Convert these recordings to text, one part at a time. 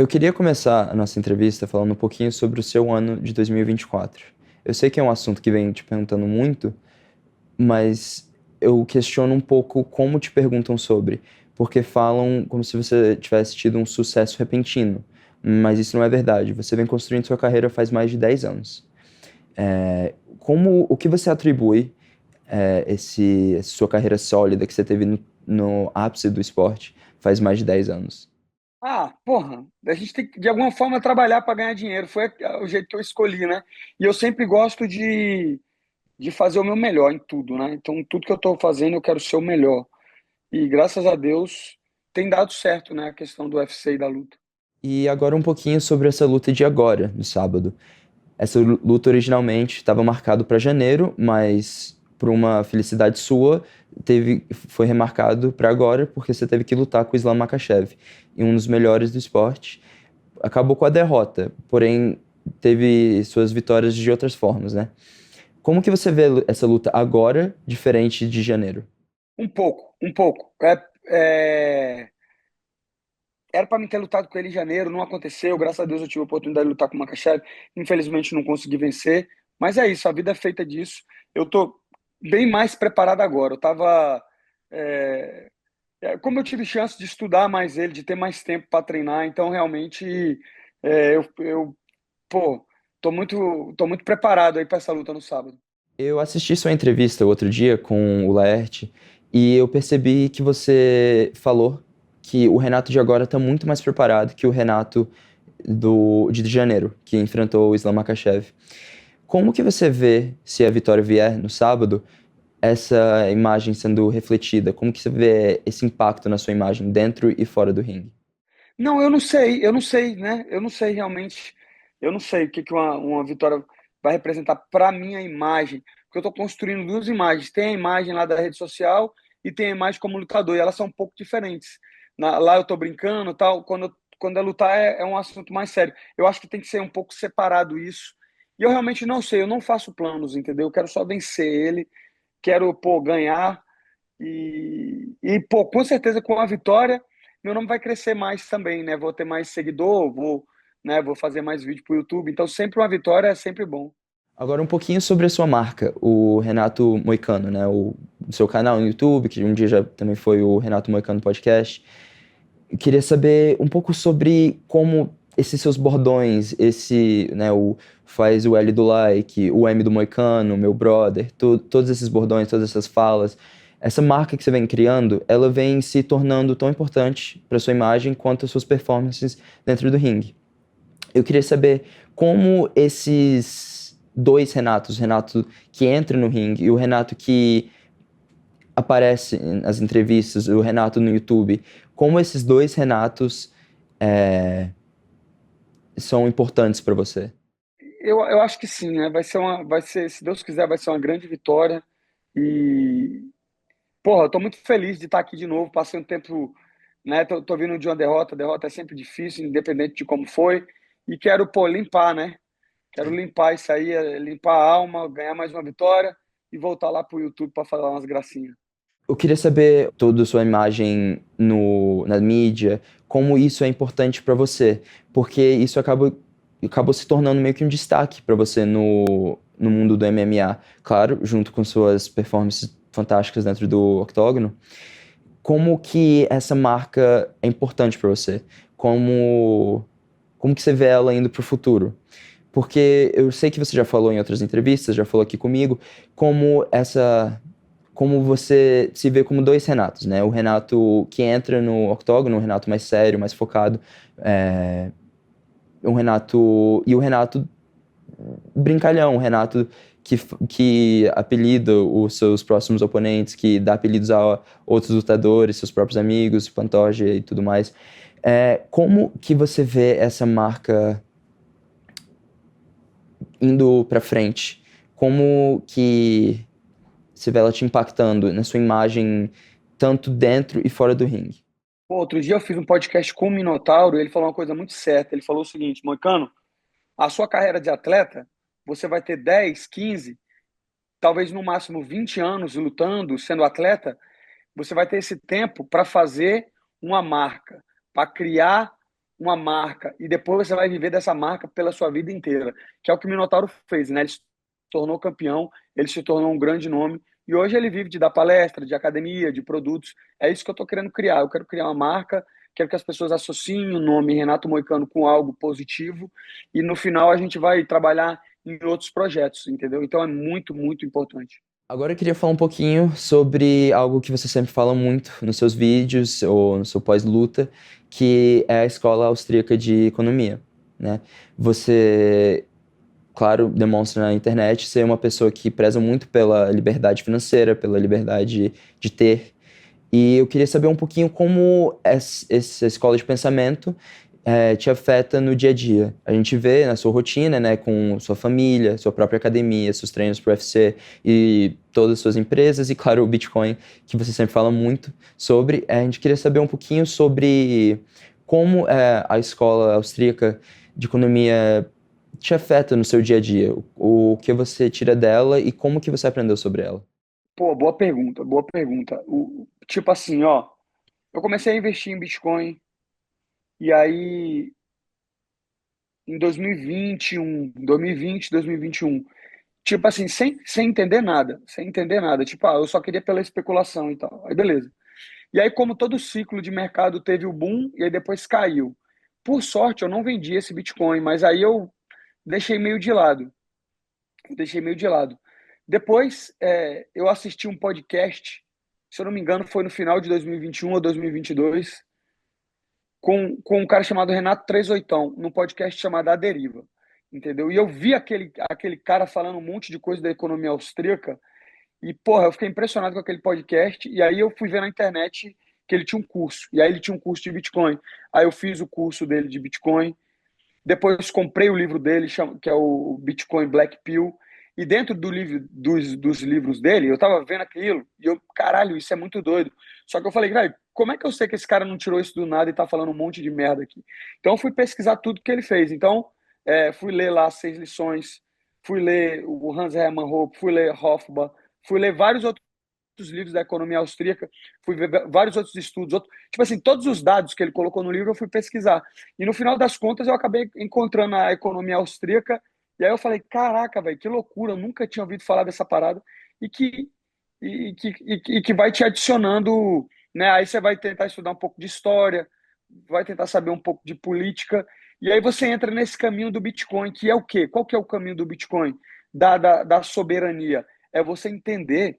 Eu queria começar a nossa entrevista falando um pouquinho sobre o seu ano de 2024. Eu sei que é um assunto que vem te perguntando muito, mas eu questiono um pouco como te perguntam sobre, porque falam como se você tivesse tido um sucesso repentino, mas isso não é verdade. Você vem construindo sua carreira faz mais de 10 anos. O que você atribui essa sua carreira sólida que você teve no ápice do esporte faz mais de 10 anos? Porra, a gente tem que, de alguma forma, trabalhar para ganhar dinheiro. Foi o jeito que eu escolhi, né? E eu sempre gosto de fazer o meu melhor em tudo, né? Então, tudo que eu estou fazendo, eu quero ser o melhor. E graças a Deus tem dado certo, né? A questão do UFC e da luta. E agora um pouquinho sobre essa luta de agora, no sábado. Essa luta originalmente estava marcado para janeiro, mas por uma felicidade sua, foi remarcado para agora porque você teve que lutar com o Islam Makhachev, e um dos melhores do esporte. Acabou com a derrota, porém teve suas vitórias de outras formas, né? Como que você vê essa luta agora, diferente de janeiro? Um pouco, um pouco. Era para mim ter lutado com ele em janeiro, não aconteceu. Graças a Deus eu tive a oportunidade de lutar com o Makhachev. Infelizmente não consegui vencer. Mas é isso, a vida é feita disso. Eu tô bem mais preparado agora. Como eu tive chance de estudar mais ele, de ter mais tempo para treinar, então realmente pô, tô muito preparado aí para essa luta no sábado. Eu assisti sua entrevista outro dia com o Laerte e eu percebi que você falou que o Renato de agora está muito mais preparado que o Renato de janeiro, que enfrentou o Islam Makhachev. Como que você vê, se a vitória vier no sábado, essa imagem sendo refletida? Como que você vê esse impacto na sua imagem dentro e fora do ringue? Não, eu não sei, né? Eu não sei realmente, eu não sei o que uma vitória vai representar para minha imagem, porque eu estou construindo duas imagens. Tem a imagem lá da rede social e tem a imagem como lutador, e elas são um pouco diferentes. Lá eu estou brincando, tal. Quando é lutar é um assunto mais sério. Eu acho que tem que ser um pouco separado isso. E eu realmente não sei, eu não faço planos, entendeu? Eu quero só vencer ele, quero, pô, ganhar. Pô, com certeza com a vitória, meu nome vai crescer mais também, né? Vou ter mais seguidor, vou fazer mais vídeo pro YouTube. Então, sempre uma vitória é sempre bom. Agora um pouquinho sobre a sua marca, o Renato Moicano, né? O seu canal no YouTube, que um dia já também foi o Renato Moicano Podcast. Eu queria saber um pouco sobre como esses seus bordões, né, o faz o L do like, o M do Moicano, meu brother, todos esses bordões, todas essas falas, essa marca que você vem criando, ela vem se tornando tão importante para sua imagem quanto as suas performances dentro do ringue. Eu queria saber como esses dois Renatos, o Renato que entra no ringue e o Renato que aparece nas entrevistas, o Renato no YouTube, como esses dois Renatos é, são importantes para você? Eu acho que sim, né? Vai ser, se Deus quiser, vai ser uma grande vitória. E, porra, eu tô muito feliz de estar aqui de novo. Passei um tempo, né? Tô vindo de uma derrota. Derrota é sempre difícil, independente de como foi. E quero, pô, limpar, né? Quero limpar isso aí, limpar a alma, ganhar mais uma vitória e voltar lá pro YouTube para falar umas gracinhas. Eu queria saber toda a sua imagem na mídia, como isso é importante para você, porque isso acabou se tornando meio que um destaque para você no mundo do MMA, claro, junto com suas performances fantásticas dentro do octógono. Como que essa marca é importante para você? Como que você vê ela indo para o futuro? Porque eu sei que você já falou em outras entrevistas, já falou aqui comigo, como essa como você se vê como dois Renatos, né? O Renato que entra no octógono, um Renato mais sério, mais focado, é, e o Renato brincalhão, o Renato que apelida os seus próximos oponentes, que dá apelidos a outros lutadores, seus próprios amigos, Pantoja e tudo mais. Como que você vê essa marca indo pra frente? Como que você vê ela te impactando na sua imagem, tanto dentro e fora do ringue? Pô, outro dia eu fiz um podcast com o Minotauro e ele falou uma coisa muito certa. Ele falou o seguinte: Moicano, a sua carreira de atleta, você vai ter 10, 15, talvez no máximo 20 anos lutando, sendo atleta. Você vai ter esse tempo para fazer uma marca, para criar uma marca e depois você vai viver dessa marca pela sua vida inteira, que é o que o Minotauro fez, né? Ele se tornou campeão, ele se tornou um grande nome e hoje ele vive de dar palestra, de academia, de produtos. É isso que eu estou querendo criar. Eu quero criar uma marca, quero que as pessoas associem o nome Renato Moicano com algo positivo e no final a gente vai trabalhar em outros projetos, entendeu? Então é muito, muito importante. Agora eu queria falar um pouquinho sobre algo que você sempre fala muito nos seus vídeos ou no seu pós-luta, que é a Escola Austríaca de Economia, né? Você, claro, demonstra na internet ser uma pessoa que preza muito pela liberdade financeira, pela liberdade de ter. E eu queria saber um pouquinho como essa escola de pensamento te afeta no dia a dia. A gente vê na sua rotina, né, com sua família, sua própria academia, seus treinos para o UFC e todas as suas empresas e, claro, o Bitcoin, que você sempre fala muito sobre. A gente queria saber um pouquinho sobre como a escola austríaca de economia te afeta no seu dia a dia, o que você tira dela e como que você aprendeu sobre ela. Pô, boa pergunta, boa pergunta. Tipo assim, ó, eu comecei a investir em Bitcoin e aí em 2021, tipo assim, sem entender nada, sem entender nada. Tipo, eu só queria pela especulação e tal. Aí beleza. E aí, como todo ciclo de mercado teve o boom e aí depois caiu. Por sorte, eu não vendi esse Bitcoin, mas aí eu deixei meio de lado. Deixei meio de lado. Depois, eu assisti um podcast, se eu não me engano, foi no final de 2021 ou 2022, com um cara chamado Renato Trezoitão, num podcast chamado A Deriva, entendeu? E eu vi aquele cara falando um monte de coisa da economia austríaca e, porra, eu fiquei impressionado com aquele podcast e aí eu fui ver na internet que ele tinha um curso, e aí ele tinha um curso de Bitcoin. Aí eu fiz o curso dele de Bitcoin, depois comprei o livro dele, que é o Bitcoin Black Pill. E dentro do livro, dos livros dele, eu tava vendo aquilo e eu, caralho, isso é muito doido. Só que eu falei, velho, como é que eu sei que esse cara não tirou isso do nada e tá falando um monte de merda aqui? Então eu fui pesquisar tudo que ele fez. Então, fui ler lá as 6 lições, fui ler o Hans Hermann Hoppe, fui ler Hofbauer, fui ler vários outros livros da economia austríaca, fui ver vários outros estudos, tipo assim, todos os dados que ele colocou no livro eu fui pesquisar. E no final das contas eu acabei encontrando a economia austríaca, e aí eu falei, caraca, velho, que loucura, eu nunca tinha ouvido falar dessa parada, e que vai te adicionando, né? Aí você vai tentar estudar um pouco de história, vai tentar saber um pouco de política, e aí você entra nesse caminho do Bitcoin, que é o quê? Qual que é o caminho do Bitcoin? Da soberania. É você entender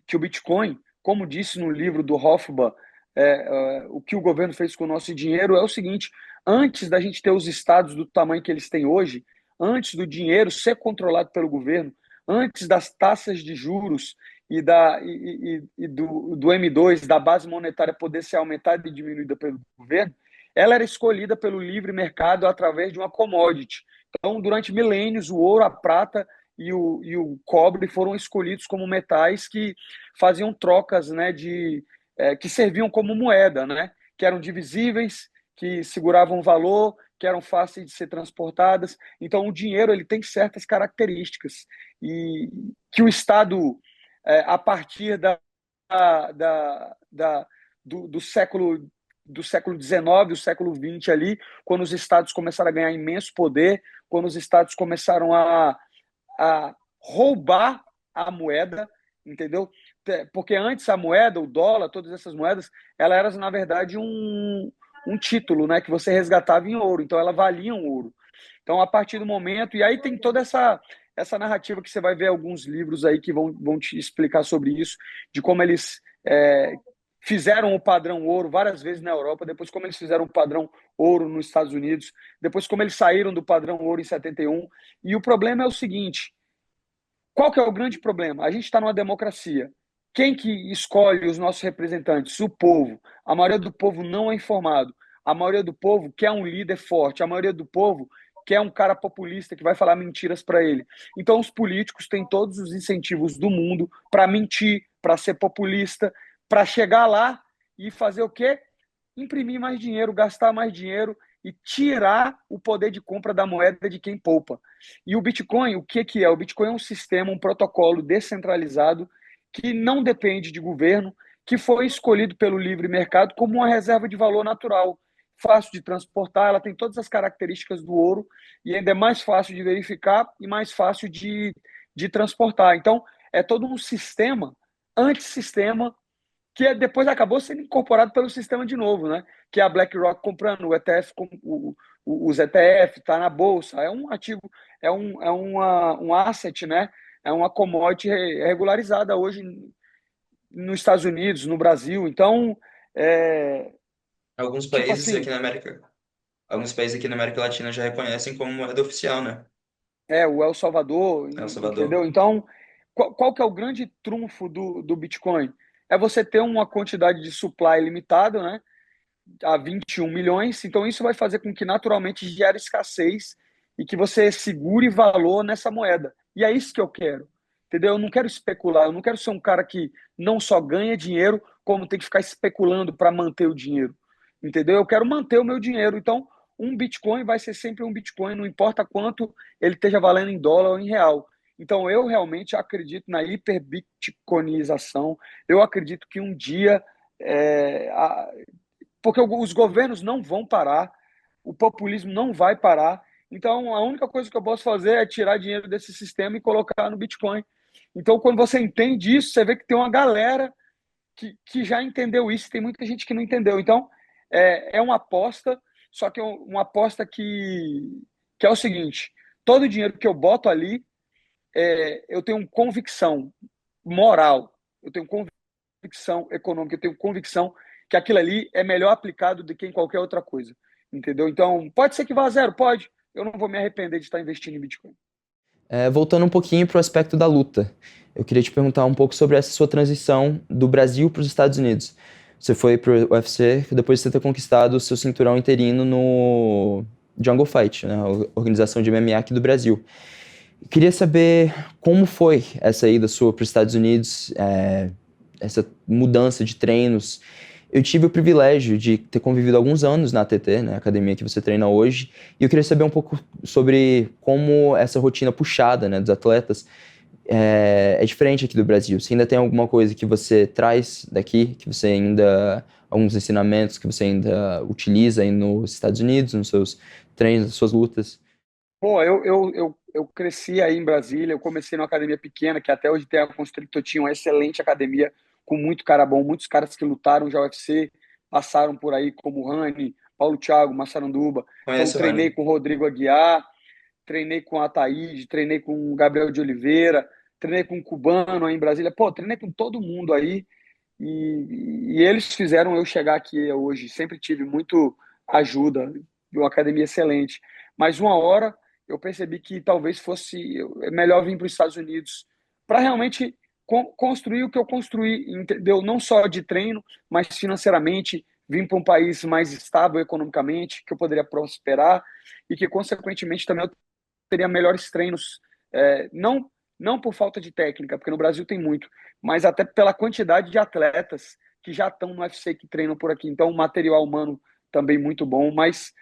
que o Bitcoin, como disse no livro do Hofbauer, o que o governo fez com o nosso dinheiro é o seguinte: antes da gente ter os estados do tamanho que eles têm hoje, antes do dinheiro ser controlado pelo governo, antes das taxas de juros do M2, da base monetária poder ser aumentada e diminuída pelo governo, ela era escolhida pelo livre mercado através de uma commodity. Então, durante milênios, o ouro, a prata e o cobre foram escolhidos como metais que faziam trocas, né, que serviam como moeda, né, que eram divisíveis, que seguravam valor, que eram fáceis de ser transportadas. Então, o dinheiro ele tem certas características e que o Estado, a partir do século XIX, o século XX ali, quando os estados começaram a ganhar imenso poder, quando os estados começaram a roubar a moeda, entendeu? Porque antes a moeda, o dólar, todas essas moedas, elas eram, na verdade, um título, né, que você resgatava em ouro, então ela valia um ouro. Então, a partir do momento, e aí tem toda essa narrativa que você vai ver alguns livros aí que vão te explicar sobre isso, de como eles fizeram o padrão ouro várias vezes na Europa, depois como eles fizeram o padrão ouro nos Estados Unidos, depois como eles saíram do padrão ouro em 71. E o problema é o seguinte: qual que é o grande problema? A gente está numa democracia. Quem que escolhe os nossos representantes? O povo. A maioria do povo não é informado. A maioria do povo quer um líder forte. A maioria do povo quer um cara populista que vai falar mentiras para ele. Então, os políticos têm todos os incentivos do mundo para mentir, para ser populista, para chegar lá e fazer o quê? Imprimir mais dinheiro, gastar mais dinheiro e tirar o poder de compra da moeda de quem poupa. E o Bitcoin, o que que é? O Bitcoin é um sistema, um protocolo descentralizado que não depende de governo, que foi escolhido pelo livre mercado como uma reserva de valor natural. fácil de transportar, ela tem todas as características do ouro e ainda é mais fácil de verificar e mais fácil de transportar. Então, é todo um sistema, antissistema, que depois acabou sendo incorporado pelo sistema de novo, né? Que é a BlackRock comprando o ETF, os ETF, está na bolsa, é um ativo, um asset, né? É uma commodity regularizada hoje nos Estados Unidos, no Brasil. Então, é, Alguns tipo países aqui assim, na América, alguns países aqui na América Latina já reconhecem como moeda oficial, né? o El Salvador, El entendeu? Salvador. Então, qual que é o grande trunfo do Bitcoin? É você ter uma quantidade de supply limitada, né? A 21 milhões, então isso vai fazer com que naturalmente gere escassez e que você segure valor nessa moeda. E é isso que eu quero, entendeu? Eu não quero especular, eu não quero ser um cara que não só ganha dinheiro, como tem que ficar especulando para manter o dinheiro, entendeu? Eu quero manter o meu dinheiro, então um Bitcoin vai ser sempre um Bitcoin, não importa quanto ele esteja valendo em dólar ou em real. Então eu realmente acredito na hiperbitcoinização, eu acredito que um dia porque os governos não vão parar, o populismo não vai parar. Então, a única coisa que eu posso fazer é tirar dinheiro desse sistema e colocar no Bitcoin. Então, quando você entende isso, você vê que tem uma galera que já entendeu isso, tem muita gente que não entendeu. Então, é uma aposta, só que é uma aposta que é o seguinte: todo o dinheiro que eu boto ali, eu tenho convicção moral, eu tenho convicção econômica, eu tenho convicção que aquilo ali é melhor aplicado do que em qualquer outra coisa. Entendeu? Então, pode ser que vá a zero, pode. Eu não vou me arrepender de estar investindo em Bitcoin. Voltando um pouquinho para o aspecto da luta, eu queria te perguntar um pouco sobre essa sua transição do Brasil para os Estados Unidos. Você foi para o UFC depois de você ter conquistado o seu cinturão interino no Jungle Fight, né, a organização de MMA aqui do Brasil. Eu queria saber como foi essa ida sua para os Estados Unidos, essa mudança de treinos. Eu tive o privilégio de ter convivido alguns anos na ATT, né, a academia que você treina hoje, e eu queria saber um pouco sobre como essa rotina puxada, né, dos atletas é diferente aqui do Brasil. Se ainda tem alguma coisa que você traz daqui, que você ainda, alguns ensinamentos que você ainda utiliza aí nos Estados Unidos, nos seus treinos, nas suas lutas. Pô, eu cresci aí em Brasília, eu comecei numa academia pequena, que até hoje tem a Constrictor, tinha uma excelente academia, com muito cara bom, muitos caras que lutaram já UFC, passaram por aí, como o Rani, Paulo Thiago, Massaranduba. Então, Conhece o treinei Rani? com o Rodrigo Aguiar, treinei com a Ataíde, treinei com o Gabriel de Oliveira, treinei com o Cubano aí em Brasília. Pô, treinei com todo mundo aí e eles fizeram eu chegar aqui hoje. Sempre tive muito ajuda, uma academia excelente. Mas uma hora eu percebi que talvez fosse melhor vir para os Estados Unidos para realmente construir o que eu construí, entendeu? Não só de treino, mas financeiramente, vir para um país mais estável economicamente, que eu poderia prosperar e que, consequentemente, também eu teria melhores treinos, não por falta de técnica, porque no Brasil tem muito, mas até pela quantidade de atletas que já estão no UFC, que treinam por aqui. Então, o material humano também muito bom, mas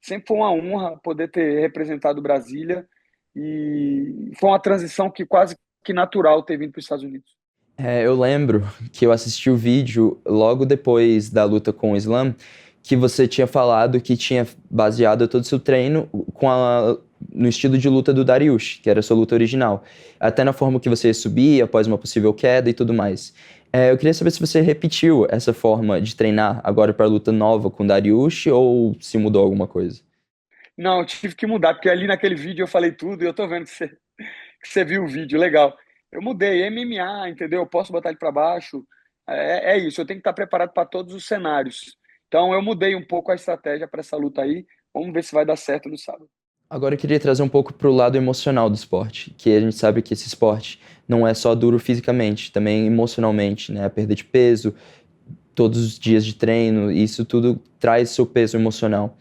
sempre foi uma honra poder ter representado Brasília e foi uma transição que quase que natural ter vindo para os Estados Unidos. Eu lembro que eu assisti o vídeo logo depois da luta com o Islam, que você tinha falado que tinha baseado todo o seu treino no estilo de luta do Dariush, que era a sua luta original. Até na forma que você subia após uma possível queda e tudo mais. Eu queria saber se você repetiu essa forma de treinar agora para a luta nova com o Dariush ou se mudou alguma coisa. Não, eu tive que mudar, porque ali naquele vídeo eu falei tudo e eu tô vendo que você viu o vídeo, legal. Eu mudei, MMA, entendeu? Eu posso botar ele para baixo. É isso, eu tenho que estar preparado para todos os cenários. Então eu mudei um pouco a estratégia para essa luta aí. Vamos ver se vai dar certo no sábado. Agora eu queria trazer um pouco para o lado emocional do esporte, que a gente sabe que esse esporte não é só duro fisicamente, também emocionalmente, né? A perda de peso, todos os dias de treino, isso tudo traz seu peso emocional.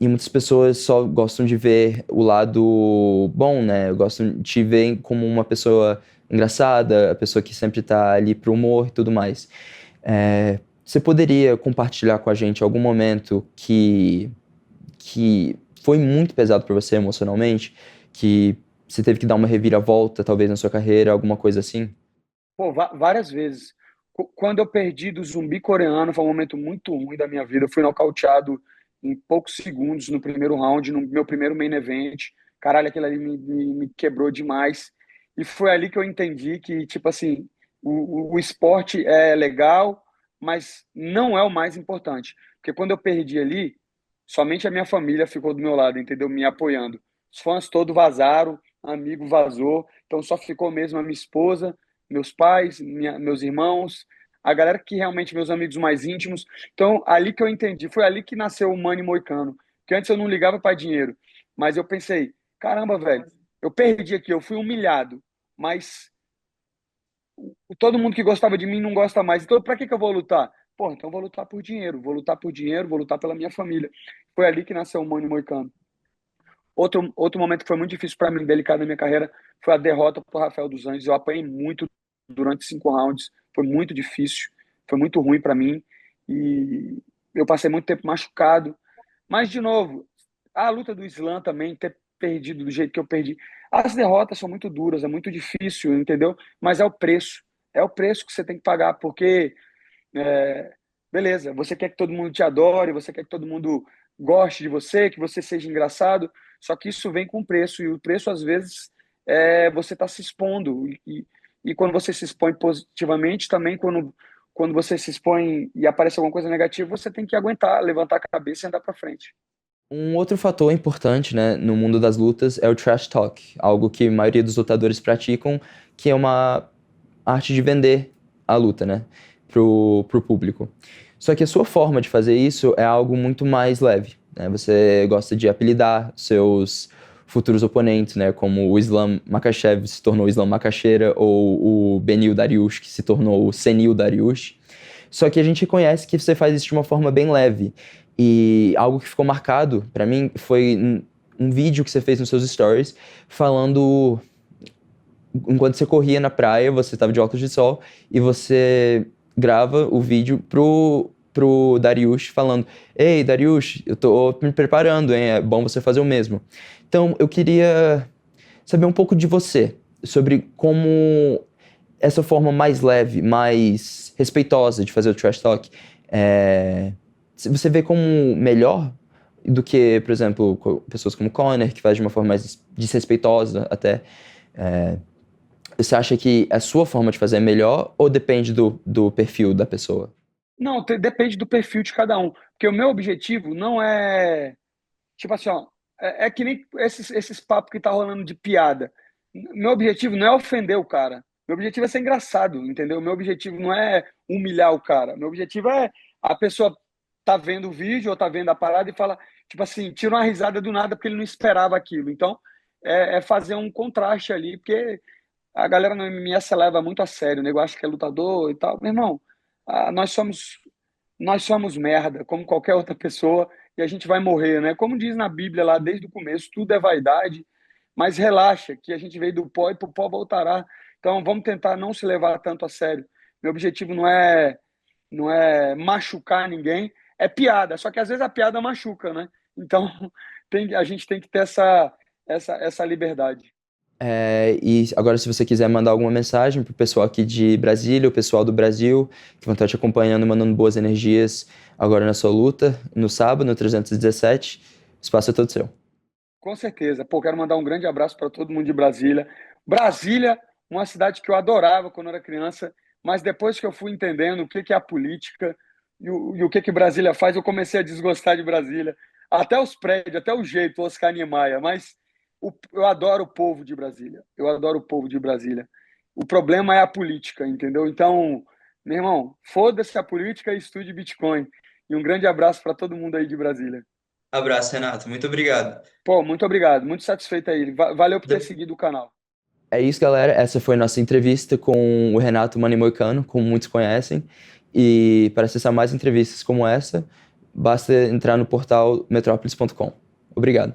E muitas pessoas só gostam de ver o lado bom, né? Gostam de te ver como uma pessoa engraçada, a pessoa que sempre tá ali pro humor e tudo mais. Você poderia compartilhar com a gente algum momento que foi muito pesado para você emocionalmente, que você teve que dar uma reviravolta, talvez, na sua carreira, alguma coisa assim? Pô, várias vezes. Quando eu perdi do zumbi coreano, foi um momento muito ruim da minha vida. Eu fui nocauteado em poucos segundos no primeiro round, no meu primeiro main event. Caralho, aquilo ali me quebrou demais. E foi ali que eu entendi que, tipo assim, o esporte é legal, mas não é o mais importante. Porque quando eu perdi ali, somente a minha família ficou do meu lado, entendeu? Me apoiando. Os fãs todos vazaram, amigo vazou, então só ficou mesmo a minha esposa, meus pais, meus irmãos, a galera que realmente meus amigos mais íntimos. Então, ali que eu entendi, foi ali que nasceu o Money Moicano. Que antes eu não ligava para dinheiro, mas eu pensei, caramba, velho, eu perdi aqui, eu fui humilhado, mas todo mundo que gostava de mim não gosta mais. Então, para que eu vou lutar? Pô, então eu vou lutar por dinheiro, vou lutar por dinheiro, vou lutar pela minha família. Foi ali que nasceu o Money Moicano. Outro momento que foi muito difícil para mim, delicado na minha carreira, foi a derrota para o Rafael dos Anjos. Eu apanhei muito durante 5 rounds, foi muito difícil, foi muito ruim para mim e eu passei muito tempo machucado. Mas, de novo, a luta do Islam também, ter perdido do jeito que eu perdi. As derrotas são muito duras, é muito difícil, entendeu? Mas é o preço. É o preço que você tem que pagar, porque é, beleza, você quer que todo mundo te adore, você quer que todo mundo goste de você, que você seja engraçado, só que isso vem com preço, e o preço, às vezes, é você está se expondo. E quando você se expõe positivamente, também quando você se expõe e aparece alguma coisa negativa, você tem que aguentar, levantar a cabeça e andar para frente. Um outro fator importante, né, no mundo das lutas é o trash talk, algo que a maioria dos lutadores praticam, que é uma arte de vender a luta, né, pro público. Só que a sua forma de fazer isso é algo muito mais leve, né? Você gosta de apelidar seus futuros oponentes, né, como o Islam Makhachev se tornou o Islam Makhachera ou o Beneil Dariush que se tornou o Senil Dariush. Só que a gente reconhece que você faz isso de uma forma bem leve. E algo que ficou marcado pra mim foi um vídeo que você fez nos seus stories falando enquanto você corria na praia, você estava de óculos de sol e você grava o vídeo pro Dariush falando: Ei, Dariush, eu tô me preparando, hein? É bom você fazer o mesmo. Então, eu queria saber um pouco de você, sobre como essa forma mais leve, mais respeitosa de fazer o trash talk, se você vê como melhor do que, por exemplo, pessoas como Conor, que faz de uma forma mais desrespeitosa até. É, você acha que a sua forma de fazer é melhor ou depende do perfil da pessoa? Não, depende do perfil de cada um. Porque o meu objetivo não é. Tipo assim, ó. É que nem esses papos que tá rolando de piada. Meu objetivo não é ofender o cara. Meu objetivo é ser engraçado, entendeu? Meu objetivo não é humilhar o cara. Meu objetivo é a pessoa tá vendo o vídeo ou tá vendo a parada e fala, tipo assim, tira uma risada do nada porque ele não esperava aquilo. Então, é fazer um contraste ali, porque a galera no MMA se leva muito a sério. O nego acha que é lutador e tal. Meu irmão, ah, nós somos merda, como qualquer outra pessoa, e a gente vai morrer, né? Como diz na Bíblia lá desde o começo, tudo é vaidade, mas relaxa, que a gente veio do pó e pro pó voltará. Então vamos tentar não se levar tanto a sério. Meu objetivo não é machucar ninguém, é piada, só que às vezes a piada machuca, né? Então a gente tem que ter essa liberdade. E agora, se você quiser mandar alguma mensagem pro pessoal aqui de Brasília, o pessoal do Brasil, que vão estar te acompanhando, mandando boas energias agora na sua luta, no sábado, no 317, o espaço é todo seu. Com certeza. Pô, quero mandar um grande abraço para todo mundo de Brasília. Brasília, uma cidade que eu adorava quando era criança, mas depois que eu fui entendendo o que que é a política e o que que Brasília faz, eu comecei a desgostar de Brasília. Até os prédios, até o jeito, Oscar Niemeyer. Mas eu adoro o povo de Brasília. Eu adoro o povo de Brasília. O problema é a política, entendeu? Então, meu irmão, foda-se a política e estude Bitcoin. E um grande abraço para todo mundo aí de Brasília. Abraço, Renato. Muito obrigado. Pô, muito obrigado. Muito satisfeito aí. Valeu por ter seguido o canal. É isso, galera. Essa foi nossa entrevista com o Renato Moicano, como muitos conhecem. E para acessar mais entrevistas como essa, basta entrar no portal metrópolis.com. Obrigado.